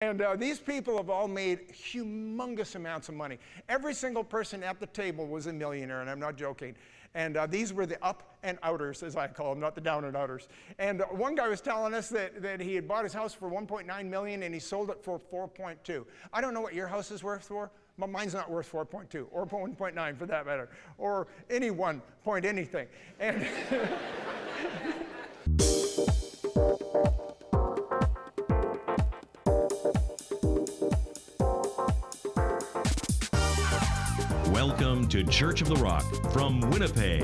And these people have all made humongous amounts of money. Every single person at the table was a millionaire, and I'm not joking. And these were the up and outers, as I call them, not the down and outers. And one guy was telling us that he had bought his house for $1.9 million and he sold it for $4.2. I don't know what your house is worth for, but mine's not worth 4.2 or 1.9 for that matter, or any 1 point anything. And Welcome to Church of the Rock from Winnipeg.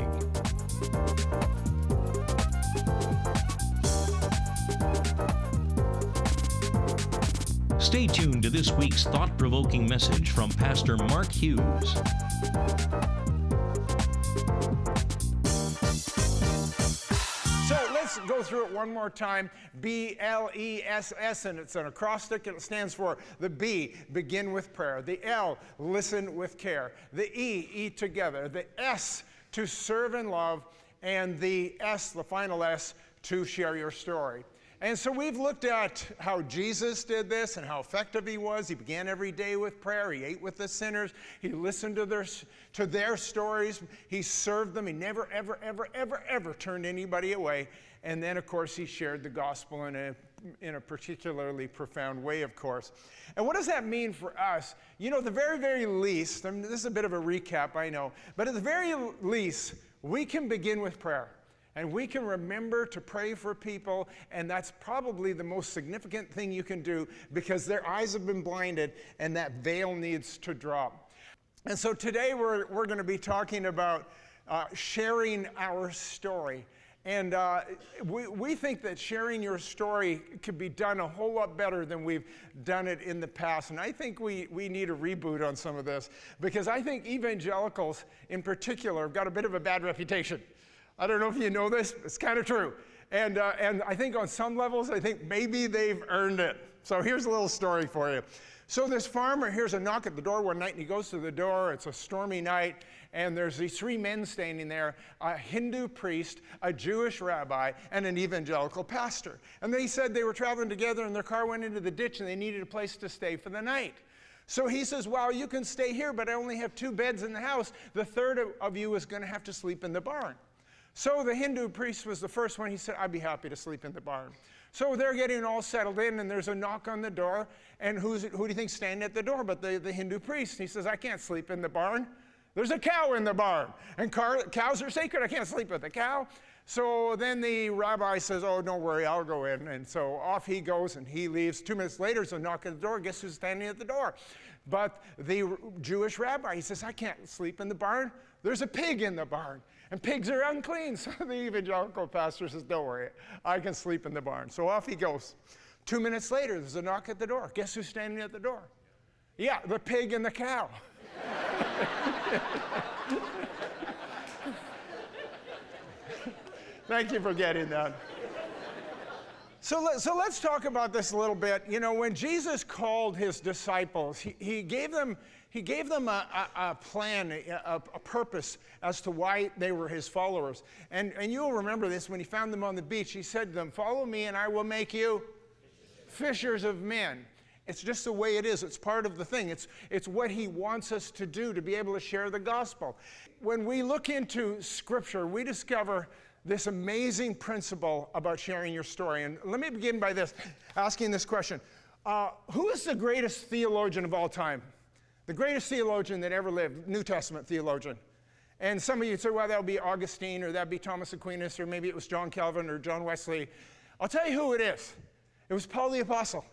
Stay tuned to this week's thought-provoking message from Pastor Mark Hughes. So let's go through it one more time. B-L-E-S-S, and it's an acrostic, and it stands for the B, begin with prayer. The L, listen with care. The E, eat together. The S, to serve and love. And the S, the final S, to share your story. And so we've looked at how Jesus did this and how effective he was. He began every day with prayer. He ate with the sinners. He listened to their stories. He served them. He never, ever, ever, ever, ever turned anybody away. And then, of course, he shared the gospel in a particularly profound way, of course. And what does that mean for us? You know, at the very, very least, I mean, this is a bit of a recap, I know, but at the very least, we can begin with prayer. And we can remember to pray for people, and that's probably the most significant thing you can do because their eyes have been blinded and that veil needs to drop. And so today we're going to be talking about sharing our story. And we think that sharing your story could be done a whole lot better than we've done it in the past. And I think we need a reboot on some of this because I think evangelicals in particular have got a bit of a bad reputation. I don't know if you know this, it's kind of true. And I think on some levels, I think maybe they've earned it. So here's a little story for you. So this farmer hears a knock at the door one night, and he goes to the door. It's a stormy night, and there's these three men standing there, a Hindu priest, a Jewish rabbi, and an evangelical pastor. And they said they were traveling together, and their car went into the ditch, and they needed a place to stay for the night. So he says, well, you can stay here, but I only have 2 beds in the house. The third of you is going to have to sleep in the barn. So the Hindu priest was the first one. He said, I'd be happy to sleep in the barn. So they're getting all settled in, and there's a knock on the door. And who do you think's standing at the door but the Hindu priest? He says, I can't sleep in the barn. There's a cow in the barn. And cows are sacred. I can't sleep with a cow. So then the rabbi says, oh, don't worry, I'll go in. And so off he goes, and he leaves. 2 minutes later, there's a knock at the door. Guess who's standing at the door? But the Jewish rabbi, he says, I can't sleep in the barn. There's a pig in the barn. And pigs are unclean. So the evangelical pastor says, don't worry, I can sleep in the barn. So off he goes. 2 minutes later, there's a knock at the door. Guess who's standing at the door? Yeah, the pig and the cow. Thank you for getting that. So let's talk about this a little bit. You know, when Jesus called his disciples, he gave them a plan, a purpose as to why they were his followers. And you'll remember this when he found them on the beach. He said to them, follow me and I will make you fishers of men. It's just the way it is. It's part of the thing. It's what he wants us to do to be able to share the gospel. When we look into Scripture, we discover this amazing principle about sharing your story. And let me begin by this, asking this question. Who is the greatest theologian of all time? The greatest theologian that ever lived, New Testament theologian. And some of you say, well, that would be Augustine, or that would be Thomas Aquinas, or maybe it was John Calvin or John Wesley. I'll tell you who it is. It was Paul the Apostle.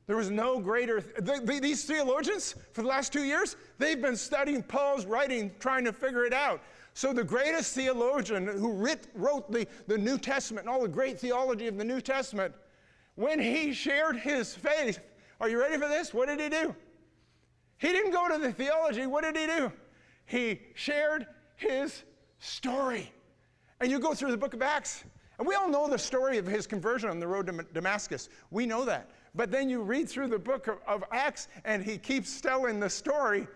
There was no greater, these theologians for the last 2 years, they've been studying Paul's writing, trying to figure it out. So the greatest theologian who wrote the New Testament and all the great theology of the New Testament, when he shared his faith, are you ready for this? What did he do? He didn't go to the theology. What did he do? He shared his story. And you go through the book of Acts, and we all know the story of his conversion on the road to Damascus. We know that. But then you read through the book of Acts, and he keeps telling the story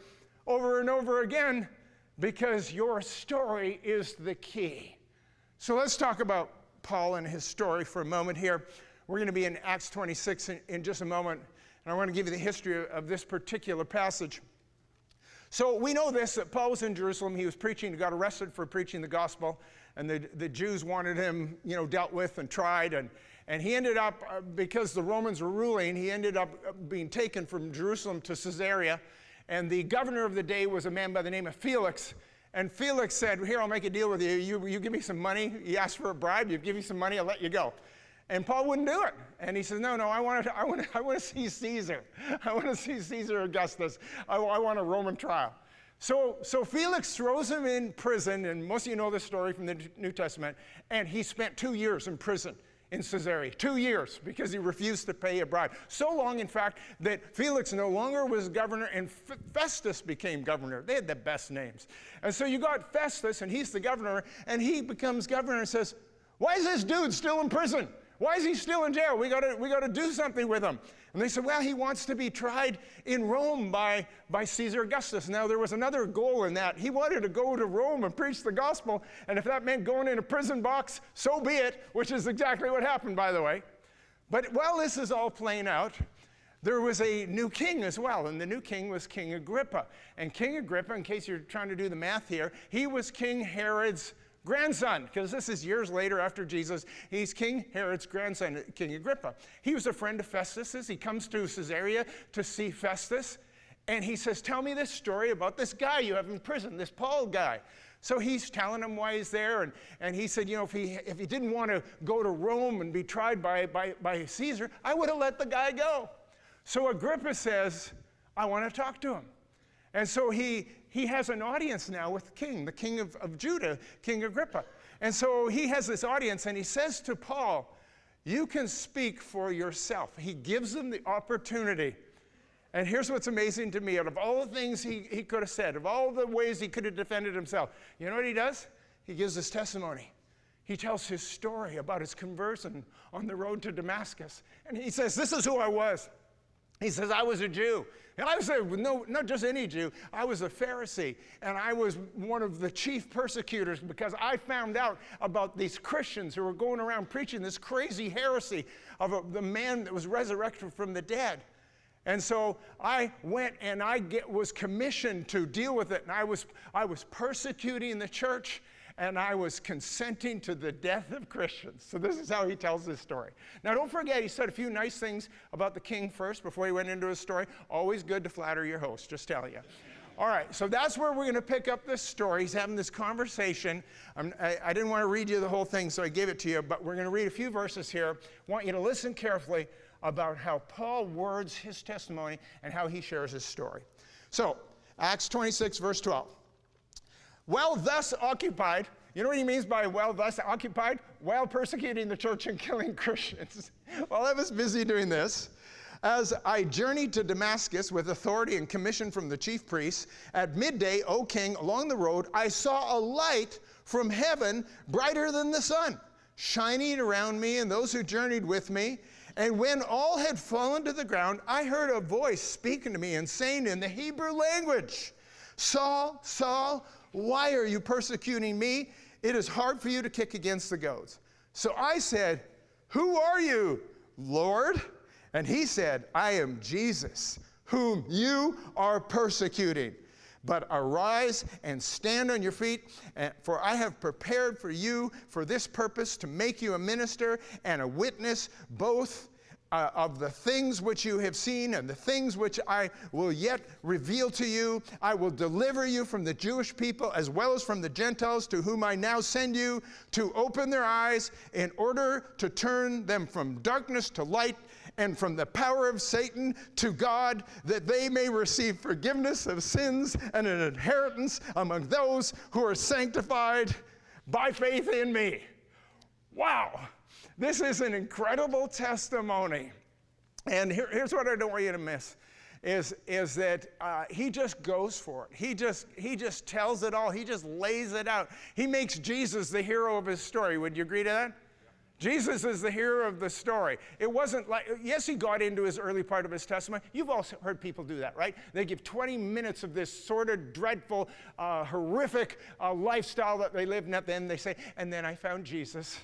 over and over again because your story is the key. So let's talk about Paul and his story for a moment here. We're going to be in Acts 26 in just a moment. And I want to give you the history of this particular passage. So we know this, that Paul was in Jerusalem. He was preaching. He got arrested for preaching the gospel. And the Jews wanted him, dealt with and tried. And he ended up, because the Romans were ruling, he ended up being taken from Jerusalem to Caesarea. And the governor of the day was a man by the name of Felix. And Felix said, here, I'll make a deal with you. You give me some money. He asked for a bribe. You give me some money, I'll let you go. And Paul wouldn't do it. And he says, no, I want to see Caesar. I want to see Caesar Augustus. I want a Roman trial. So Felix throws him in prison, and most of you know this story from the New Testament, and he spent 2 years in prison in Caesarea. 2 years, because he refused to pay a bribe. So long, in fact, that Felix no longer was governor, and Festus became governor. They had the best names. And so you got Festus, and he's the governor, and he becomes governor and says, why is this dude still in prison? Why is he still in jail? We got to do something with him. And they said, well, he wants to be tried in Rome by Caesar Augustus. Now, there was another goal in that. He wanted to go to Rome and preach the gospel, and if that meant going in a prison box, so be it, which is exactly what happened, by the way. But while this is all playing out, there was a new king as well, and the new king was King Agrippa. And King Agrippa, in case you're trying to do the math here, he was King Herod's grandson, because this is years later after Jesus. He's King Herod's grandson, King Agrippa. He was a friend of Festus's. He comes to Caesarea to see Festus, and he says, tell me this story about this guy you have in prison, this Paul guy. So he's telling him why he's there, and he said, if he didn't want to go to Rome and be tried by Caesar, I would have let the guy go. So Agrippa says, I want to talk to him. And so he has an audience now with the king of Judah, King Agrippa. And so he has this audience, and he says to Paul, you can speak for yourself. He gives him the opportunity. And here's what's amazing to me. Out of all the things he could have said, of all the ways he could have defended himself, you know what he does? He gives his testimony. He tells his story about his conversion on the road to Damascus. And he says, this is who I was. He says, I was a Jew. And I was not just any Jew. I was a Pharisee. And I was one of the chief persecutors because I found out about these Christians who were going around preaching this crazy heresy of the man that was resurrected from the dead. And so I went and was commissioned to deal with it. And I was persecuting the church, and I was consenting to the death of Christians. So this is how he tells this story. Now don't forget, he said a few nice things about the king first before he went into his story. Always good to flatter your host, just telling you. All right, so that's where we're going to pick up this story. He's having this conversation. I didn't want to read you the whole thing, so I gave it to you, but we're going to read a few verses here. I want you to listen carefully about how Paul words his testimony and how he shares his story. So, Acts 26, verse 12. Well, thus occupied, you know what he means by well, thus occupied? While persecuting the church and killing Christians. While I was busy doing this, as I journeyed to Damascus with authority and commission from the chief priests, at midday, O king, along the road, I saw a light from heaven brighter than the sun, shining around me and those who journeyed with me. And when all had fallen to the ground, I heard a voice speaking to me and saying in the Hebrew language, Saul, Saul, why are you persecuting me? It is hard for you to kick against the goads. So I said, who are you, Lord? And he said, I am Jesus, whom you are persecuting. But arise and stand on your feet, for I have prepared for you for this purpose to make you a minister and a witness both of the things which you have seen and the things which I will yet reveal to you. I will deliver you from the Jewish people as well as from the Gentiles, to whom I now send you, to open their eyes in order to turn them from darkness to light and from the power of Satan to God, that they may receive forgiveness of sins and an inheritance among those who are sanctified by faith in me. Wow. This is an incredible testimony. And here's what I don't want you to miss, is that he just goes for it. He just tells it all. He just lays it out. He makes Jesus the hero of his story. Would you agree to that? Jesus is the hero of the story. It wasn't like, yes, he got into his early part of his testimony. You've also heard people do that, right? They give 20 minutes of this sort of dreadful, horrific lifestyle that they lived, and at the end they say, and then I found Jesus.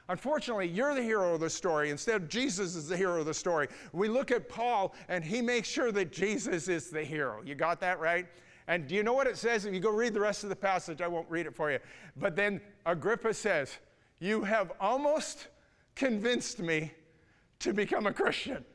Unfortunately, you're the hero of the story. Instead, Jesus is the hero of the story. We look at Paul, and he makes sure that Jesus is the hero. You got that right? And do you know what it says? If you go read the rest of the passage, I won't read it for you. But then Agrippa says, "You have almost convinced me to become a Christian."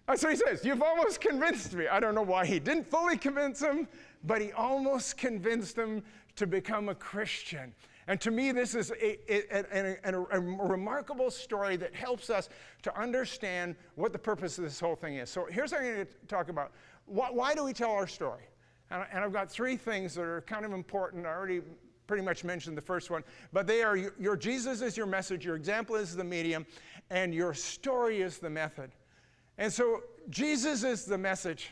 That's what he says. You've almost convinced me. I don't know why he didn't fully convince him, but he almost convinced him to become a Christian. And to me, this is a remarkable story that helps us to understand what the purpose of this whole thing is. So here's what I'm going to talk about. Why do we tell our story? And I've got three things that are kind of important. I already pretty much mentioned the first one. But they are, your Jesus is your message, your example is the medium, and your story is the method. And so Jesus is the message.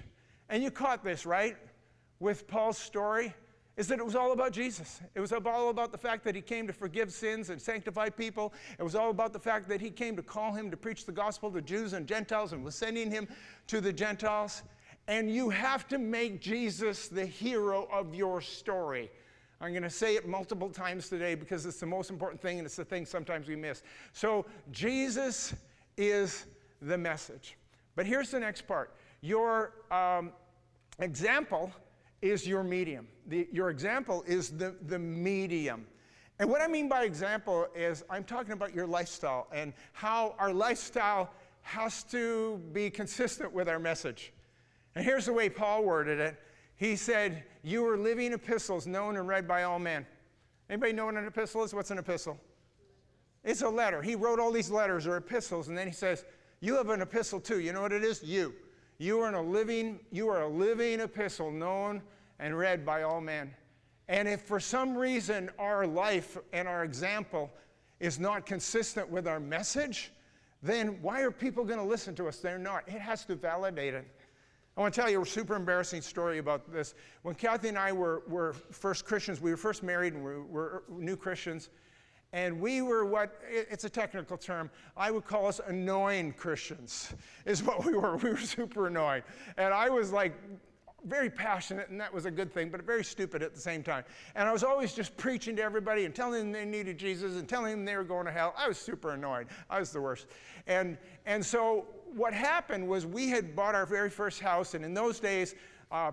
And you caught this, right? With Paul's story, is that it was all about Jesus. It was all about the fact that he came to forgive sins and sanctify people. It was all about the fact that he came to call him to preach the gospel to Jews and Gentiles and was sending him to the Gentiles. And you have to make Jesus the hero of your story. I'm going to say it multiple times today because it's the most important thing, and it's the thing sometimes we miss. So Jesus is the message. But here's the next part. Your example is your medium. Your example is the medium. And what I mean by example is I'm talking about your lifestyle and how our lifestyle has to be consistent with our message. And here's the way Paul worded it. He said, "You are living epistles known and read by all men." Anybody know what an epistle is? What's an epistle? It's a letter. He wrote all these letters or epistles, and then he says, you have an epistle too. You know what it is? You are a living epistle known and read by all men. And if for some reason our life and our example is not consistent with our message, then why are people going to listen to us? They're not. It has to validate it. I want to tell you a super embarrassing story about this. When Kathy and I were first Christians, we were first married and we were new Christians, and we were it's a technical term, I would call us annoying Christians, is what we were. We were super annoying. And I was like very passionate, and that was a good thing, but very stupid at the same time. And I was always just preaching to everybody and telling them they needed Jesus and telling them they were going to hell. I was super annoyed. I was the worst. And so what happened was we had bought our very first house, and in those days,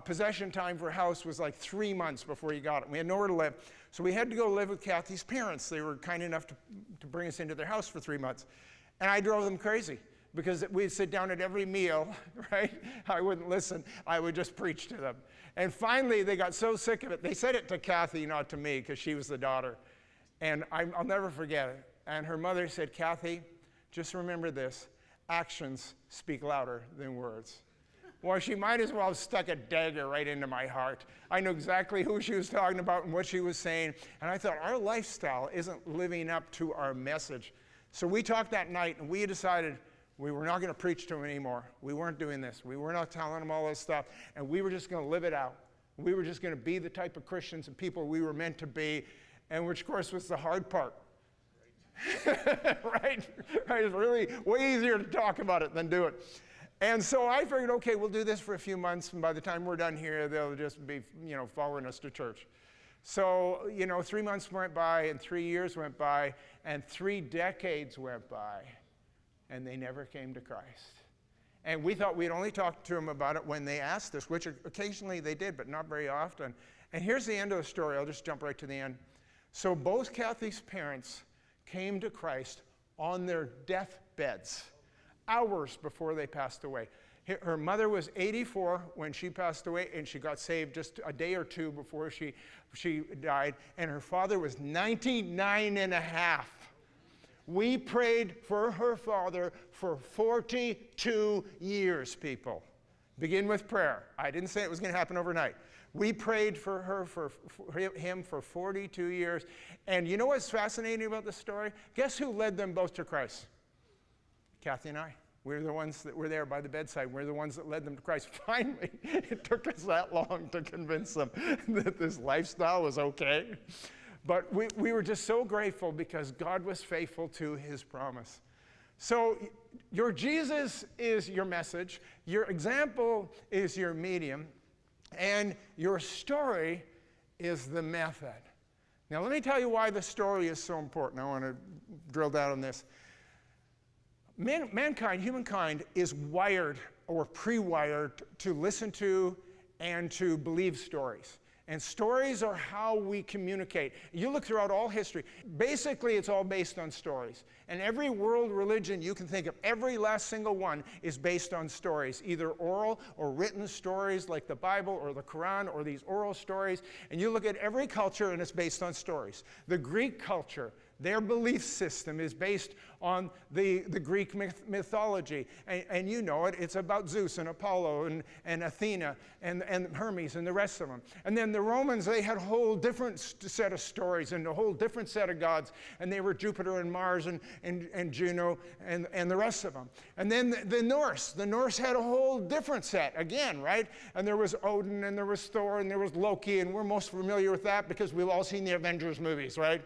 possession time for a house was like 3 months before you got it. We had nowhere to live. So we had to go live with Kathy's parents. They were kind enough to bring us into their house for 3 months. And I drove them crazy because we'd sit down at every meal, right? I wouldn't listen. I would just preach to them. And finally, they got so sick of it. They said it to Kathy, not to me, because she was the daughter. And I'll never forget it. And her mother said, "Kathy, just remember this. Actions speak louder than words." Well, she might as well have stuck a dagger right into my heart. I knew exactly who she was talking about and what she was saying. And I thought, our lifestyle isn't living up to our message. So we talked that night, and we decided we were not going to preach to them anymore. We weren't doing this. We were not telling them all this stuff. And we were just going to live it out. We were just going to be the type of Christians and people we were meant to be, and which, of course, was the hard part. Right? It's really way easier to talk about it than do it. And so I figured, okay, we'll do this for a few months, and by the time we're done here, they'll just be, following us to church. So, 3 months went by, and 3 years went by, and 3 decades went by, and they never came to Christ. And we thought we'd only talk to them about it when they asked us, which occasionally they did, but not very often. And here's the end of the story. I'll just jump right to the end. So both Kathy's parents came to Christ on their deathbeds, hours before they passed away. Her mother was 84 when she passed away, and she got saved just a day or two before she died. And her father was 99 and a half. We prayed for her father for 42 years, people. Begin with prayer. I didn't say it was going to happen overnight. We prayed for him for 42 years. And you know what's fascinating about this story? Guess who led them both to Christ? Kathy and I. We're the ones that were there by the bedside. We're the ones that led them to Christ. Finally, it took us that long to convince them that this lifestyle was okay. But we were just so grateful because God was faithful to his promise. So your Jesus is your message. Your example is your medium. And your story is the method. Now, let me tell you why the story is so important. I want to drill down on this. Humankind, is wired or pre-wired to listen to and to believe stories. And stories are how we communicate. You look throughout all history, basically it's all based on stories. And every world religion you can think of, every last single one is based on stories, either oral or written stories like the Bible or the Quran or these oral stories. And you look at every culture and it's based on stories. The Greek culture, their belief system is based on the Greek mythology. And you know it, it's about Zeus and Apollo and Athena and Hermes and the rest of them. And then the Romans, they had a whole different set of stories and a whole different set of gods. And they were Jupiter and Mars and Juno and the rest of them. And then the Norse had a whole different set again, right? And there was Odin and there was Thor and there was Loki, and we're most familiar with that because we've all seen the Avengers movies, right?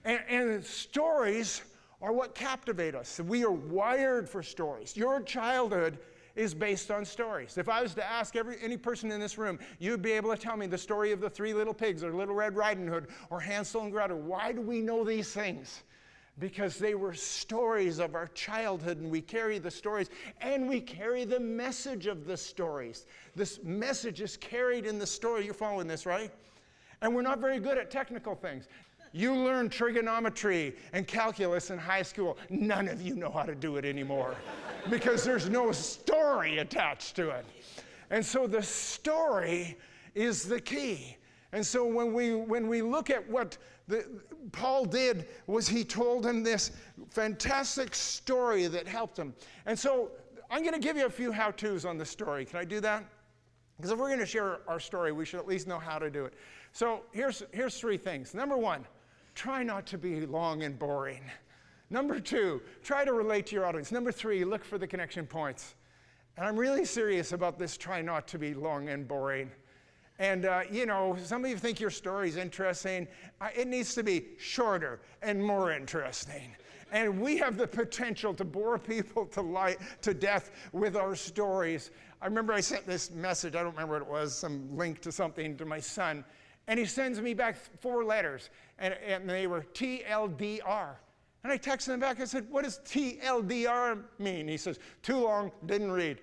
And stories are what captivate us. We are wired for stories. Your childhood is based on stories. If I was to ask any person in this room, you'd be able to tell me the story of the Three Little Pigs or Little Red Riding Hood or Hansel and Gretel. Why do we know these things? Because they were stories of our childhood, and we carry the stories, and we carry the message of the stories. This message is carried in the story. You're following this, right? And we're not very good at technical things. You learned trigonometry and calculus in high school. None of you know how to do it anymore because there's no story attached to it. And so the story is the key. And so when we look at what Paul did, was he told him this fantastic story that helped him. And so I'm going to give you a few how-tos on the story. Can I do that? Because if we're going to share our story, we should at least know how to do it. So here's three things. Number one, try not to be long and boring. Number two, try to relate to your audience. Number three, look for the connection points. And I'm really serious about this, try not to be long and boring. And, some of you think your story's interesting. It needs to be shorter and more interesting. And we have the potential to bore people to death with our stories. I remember I sent this message, I don't remember what it was, some link to something to my son. And he sends me back 4 letters, and they were TLDR. And I texted him back, I said, what does TLDR mean? He says, too long, didn't read.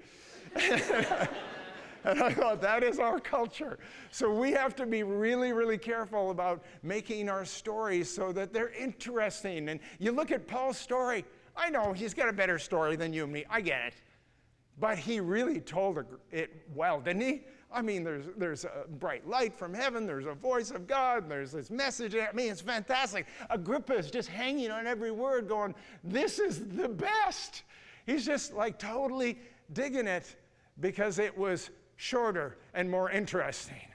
And I thought, that is our culture. So we have to be really, really careful about making our stories so that they're interesting. And you look at Paul's story, I know he's got a better story than you and me, I get it. But he really told it well, didn't he? I mean, there's a bright light from heaven, there's a voice of God, there's this message. I mean, it's fantastic. Agrippa is just hanging on every word going, this is the best. He's just like totally digging it because it was shorter and more interesting.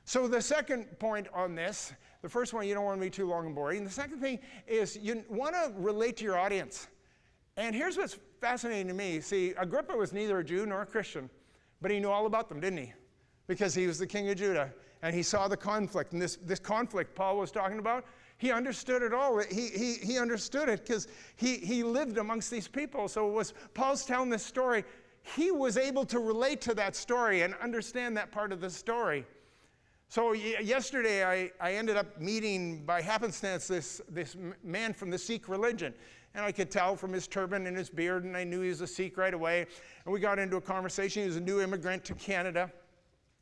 So the second point on this, the first one, you don't want to be too long and boring. The second thing is you want to relate to your audience. And here's what's fascinating to me. See, Agrippa was neither a Jew nor a Christian, but he knew all about them, didn't he? Because he was the king of Judah, and he saw the conflict. And this conflict Paul was talking about, he understood it all. He understood it because he lived amongst these people. So it was Paul's telling this story. He was able to relate to that story and understand that part of the story. So yesterday I ended up meeting by happenstance this man from the Sikh religion. And I could tell from his turban and his beard, and I knew he was a Sikh right away. And we got into a conversation. He was a new immigrant to Canada.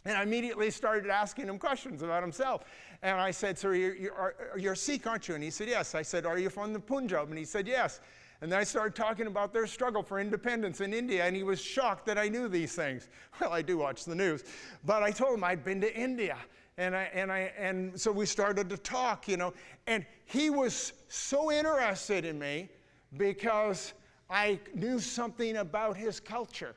And I immediately started asking him questions about himself. And I said, sir, you're Sikh, aren't you? And he said, yes. I said, are you from the Punjab? And he said, yes. And then I started talking about their struggle for independence in India, and he was shocked that I knew these things. Well, I do watch the news. But I told him I'd been to India. And so we started to talk, and he was so interested in me because I knew something about his culture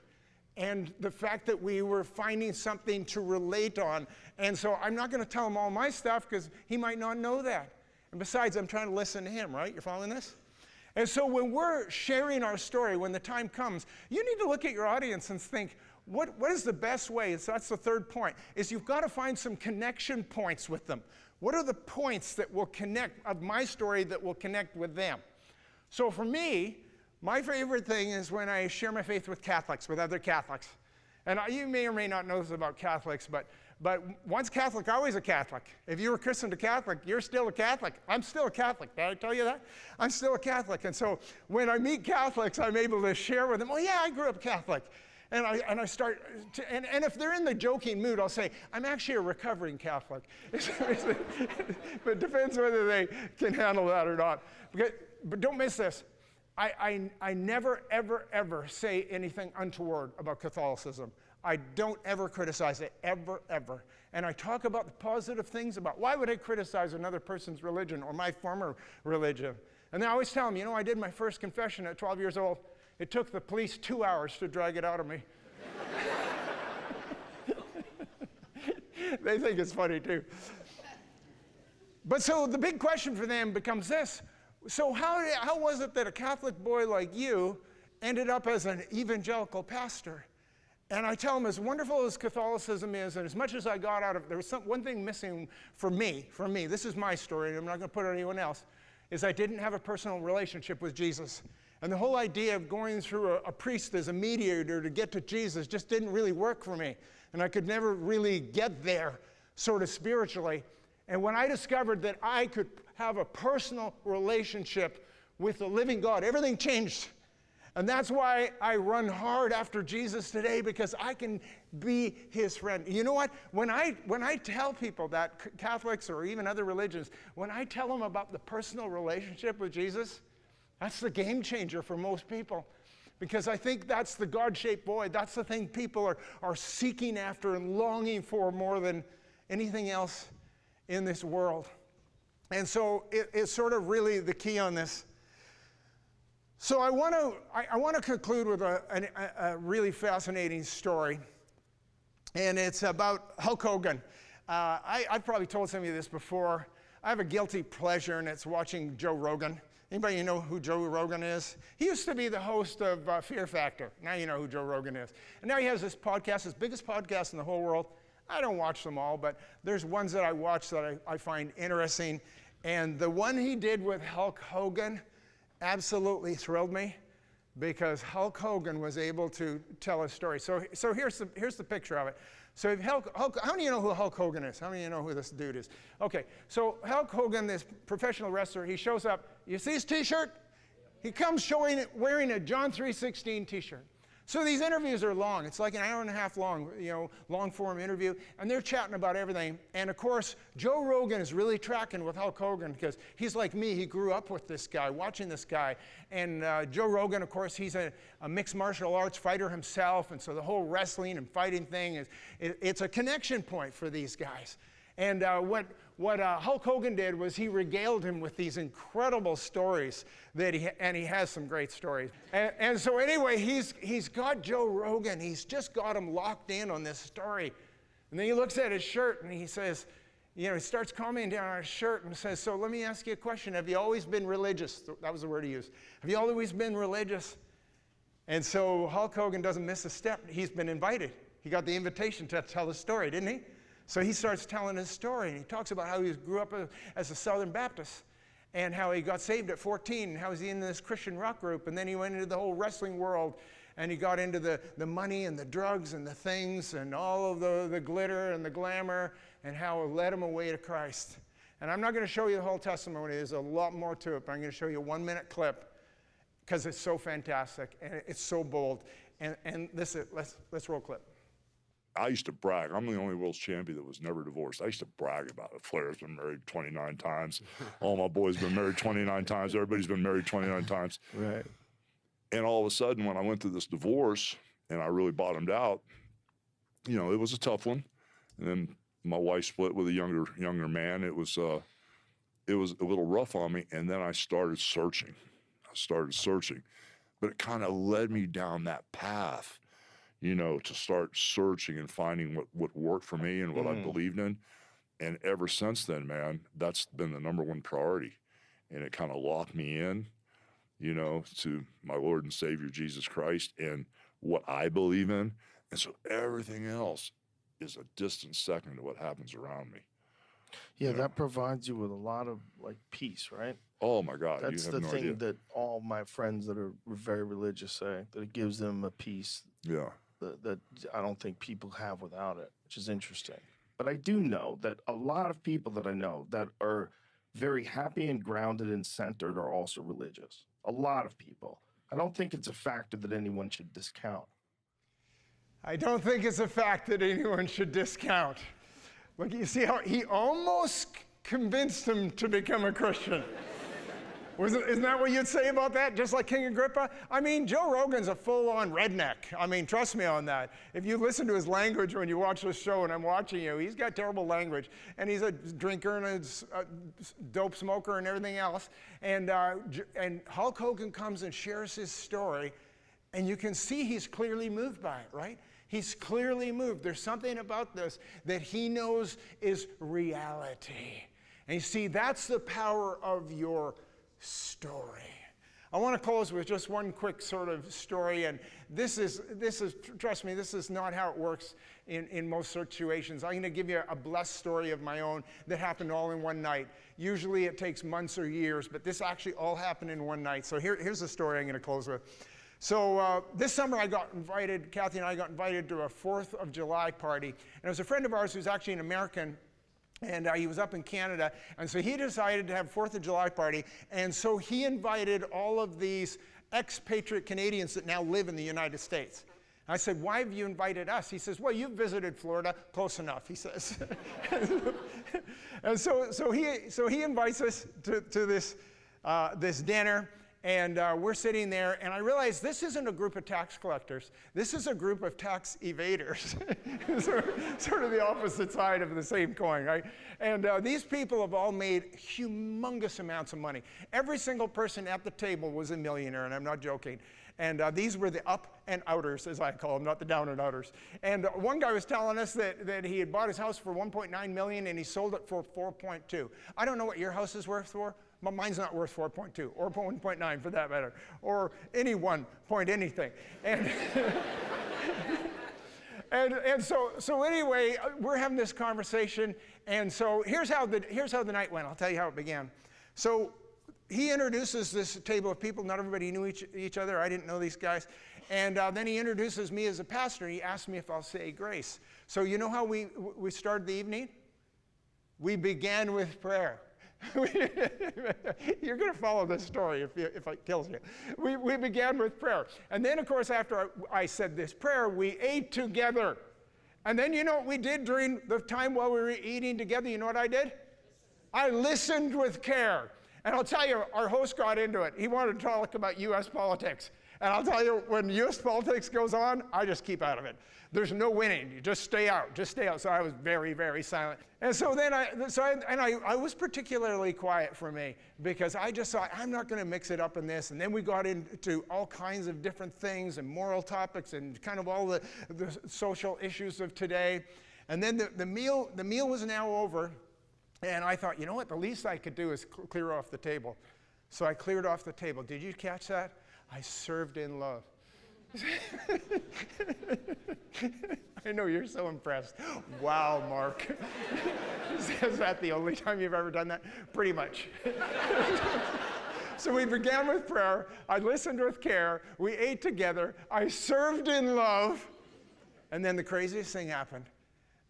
and the fact that we were finding something to relate on. And so I'm not going to tell him all my stuff because he might not know that. And besides, I'm trying to listen to him, right? You're following this? And so when we're sharing our story, when the time comes, you need to look at your audience and think, what is the best way? So that's the third point, is you've got to find some connection points with them. What are the points that will connect, of my story that will connect with them? So for me, my favorite thing is when I share my faith with Catholics, with other Catholics. And you may or may not know this about Catholics, but But once Catholic, always a Catholic. If you were christened a Catholic, you're still a Catholic. I'm still a Catholic. Did I tell you that? I'm still a Catholic. And so when I meet Catholics, I'm able to share with them, oh yeah, I grew up Catholic. And I start, and if they're in the joking mood, I'll say, I'm actually a recovering Catholic. But it depends whether they can handle that or not. But don't miss this. I never, ever, ever say anything untoward about Catholicism. I don't ever criticize it, ever, ever. And I talk about the positive things about why would I criticize another person's religion or my former religion? And then I always tell them, you know, I did my first confession at 12 years old. It took the police 2 hours to drag it out of me. They think it's funny too. But so the big question for them becomes this. So how was it that a Catholic boy like you ended up as an evangelical pastor? And I tell them, as wonderful as Catholicism is, and as much as I got out of it, there was one thing missing for me, this is my story, and I'm not going to put it on anyone else, is I didn't have a personal relationship with Jesus. And the whole idea of going through a priest as a mediator to get to Jesus just didn't really work for me. And I could never really get there, sort of spiritually. And when I discovered that I could have a personal relationship with the living God, everything changed. And that's why I run hard after Jesus today, because I can be his friend. You know what? When I tell people that, Catholics or even other religions, when I tell them about the personal relationship with Jesus, that's the game changer for most people. Because I think that's the God-shaped void. That's the thing people are seeking after and longing for more than anything else in this world. And so it's sort of really the key on this. So I want to conclude with a really fascinating story. And it's about Hulk Hogan. I've probably told some of you this before. I have a guilty pleasure, and it's watching Joe Rogan. Anybody know who Joe Rogan is? He used to be the host of Fear Factor. Now you know who Joe Rogan is. And now he has this podcast, his biggest podcast in the whole world. I don't watch them all, but there's ones that I watch that I find interesting. And the one he did with Hulk Hogan absolutely thrilled me, because Hulk Hogan was able to tell a story. So here's the picture of it. So if Hulk, how many of you know who Hulk Hogan is? How many of you know who this dude is? Okay, so Hulk Hogan, this professional wrestler, he shows up. You see his t-shirt? He comes wearing a John 3:16 t-shirt. So these interviews are long. It's like an hour and a half long, long form interview, and they're chatting about everything. And of course, Joe Rogan is really tracking with Hulk Hogan, because he's like me. He grew up with this guy, watching this guy. And Joe Rogan, of course, he's a mixed martial arts fighter himself, and so the whole wrestling and fighting thing it's a connection point for these guys. And what Hulk Hogan did was he regaled him with these incredible stories and he has some great stories. And so anyway, he's got Joe Rogan. He's just got him locked in on this story. And then he looks at his shirt and he says, he starts commenting down on his shirt and says, so let me ask you a question. Have you always been religious? That was the word he used. Have you always been religious? And so Hulk Hogan doesn't miss a step. He's been invited. He got the invitation to tell the story, didn't he? So he starts telling his story, and he talks about how he grew up as a Southern Baptist, and how he got saved at 14, and how he's in this Christian rock group, and then he went into the whole wrestling world, and he got into the money and the drugs and the things and all of the glitter and the glamour, and how it led him away to Christ. And I'm not going to show you the whole testimony. There's a lot more to it, but I'm going to show you a 1-minute clip, because it's so fantastic, and it's so bold. And this is, let's roll clip. I used to brag. I'm the only world champion that was never divorced. I used to brag about it. Flair's been married 29 times. All my boys been married 29 times. Everybody's been married 29 times. Right. And all of a sudden, when I went through this divorce and I really bottomed out, it was a tough one. And then my wife split with a younger man. It was a little rough on me. And then I started searching. But it kind of led me down that path, to start searching and finding what worked for me and what I believed in. And ever since then, man, that's been the number one priority. And it kind of locked me in, to my Lord and Savior, Jesus Christ, and what I believe in. And so everything else is a distant second to what happens around me. Yeah, that provides you with a lot of peace, right? Oh my God, that's you have the no thing idea. that all my friends that are very religious say, that it gives them a peace Yeah. that I don't think people have without it, which is interesting. But I do know that a lot of people that I know that are very happy and grounded and centered are also religious. A lot of people. I don't think it's a factor that anyone should discount. I don't think it's a fact that anyone should discount. Look, you see how he almost convinced him to become a Christian. Isn't that what you'd say about that? Just like King Agrippa? I mean, Joe Rogan's a full-on redneck. I mean, trust me on that. If you listen to his language when you watch this show, and I'm watching you, he's got terrible language. And he's a drinker and a dope smoker and everything else. And Hulk Hogan comes and shares his story, and you can see he's clearly moved by it, right? He's clearly moved. There's something about this that he knows is reality. And you see, that's the power of your story. I want to close with just one quick sort of story, and this is trust me, this is not how it works in most situations. I'm going to give you a blessed story of my own that happened all in one night. Usually it takes months or years, but this actually all happened in one night. So here's the story I'm going to close with. So this summer Kathy and I got invited to a 4th of July party, and it was a friend of ours who's actually an American. And he was up in Canada, and so he decided to have 4th of July party, and so he invited all of these expatriate Canadians that now live in the United States. I said, why have you invited us? He says, well, you've visited Florida, close enough, he says. And so he invites us to this dinner, and we're sitting there, and I realized this isn't a group of tax collectors. This is a group of tax evaders. sort of the opposite side of the same coin, right? And these people have all made humongous amounts of money. Every single person at the table was a millionaire, and I'm not joking. And these were the up and outers, as I call them, not the down and outers. And one guy was telling us that he had bought his house for $1.9 million, and he sold it for $4.2. I don't know what your house is worth for. But mine's not worth 4.2 or 1.9 for that matter, or any 1 point anything. And, and so anyway, we're having this conversation, and so here's how the night went. I'll tell you how it began. So he introduces this table of people. Not everybody knew each other. I didn't know these guys. And then he introduces me as a pastor. He asked me if I'll say grace. So you know how we started the evening? We began with prayer. You're going to follow this story if it kills you. We began with prayer. And then, of course, after I said this prayer, we ate together. And then you know what we did during the time while we were eating together? You know what I did? I listened with care. And I'll tell you, our host got into it. He wanted to talk about U.S. politics. And I'll tell you, when U.S. politics goes on, I just keep out of it. There's no winning. You just stay out. Just stay out. So I was very, very silent. And so then I was particularly quiet for me because I just thought, I'm not going to mix it up in this. And then we got into all kinds of different things and moral topics and kind of all the social issues of today. And then the meal was now over. And I thought, you know what? The least I could do is clear off the table. So I cleared off the table. Did you catch that? I served in love. I know you're so impressed. Wow, Mark. Is that the only time you've ever done that? Pretty much. So we began with prayer. I listened with care. We ate together. I served in love. And then the craziest thing happened.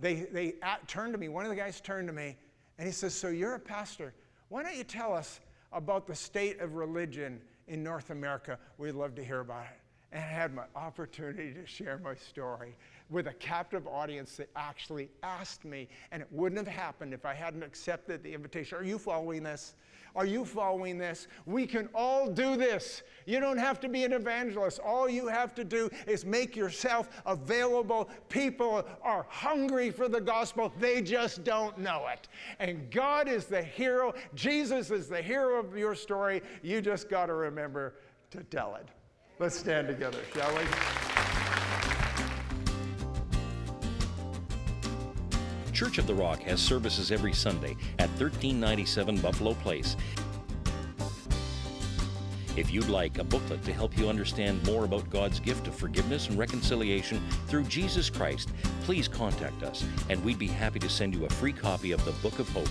They turned to me. One of the guys turned to me, and he says, so you're a pastor. Why don't you tell us about the state of religion in North America? We'd love to hear about it. And I had my opportunity to share my story with a captive audience that actually asked me, and it wouldn't have happened if I hadn't accepted the invitation. Are you following this? Are you following this? We can all do this. You don't have to be an evangelist. All you have to do is make yourself available. People are hungry for the gospel. They just don't know it. And God is the hero. Jesus is the hero of your story. You just got to remember to tell it. Let's stand together, shall we? Church of the Rock has services every Sunday at 1397 Buffalo Place. If you'd like a booklet to help you understand more about God's gift of forgiveness and reconciliation through Jesus Christ, please contact us, and we'd be happy to send you a free copy of the Book of Hope.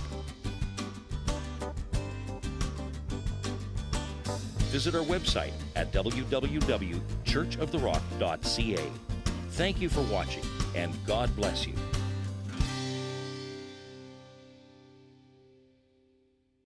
Visit our website at www.churchoftherock.ca. Thank you for watching, and God bless you.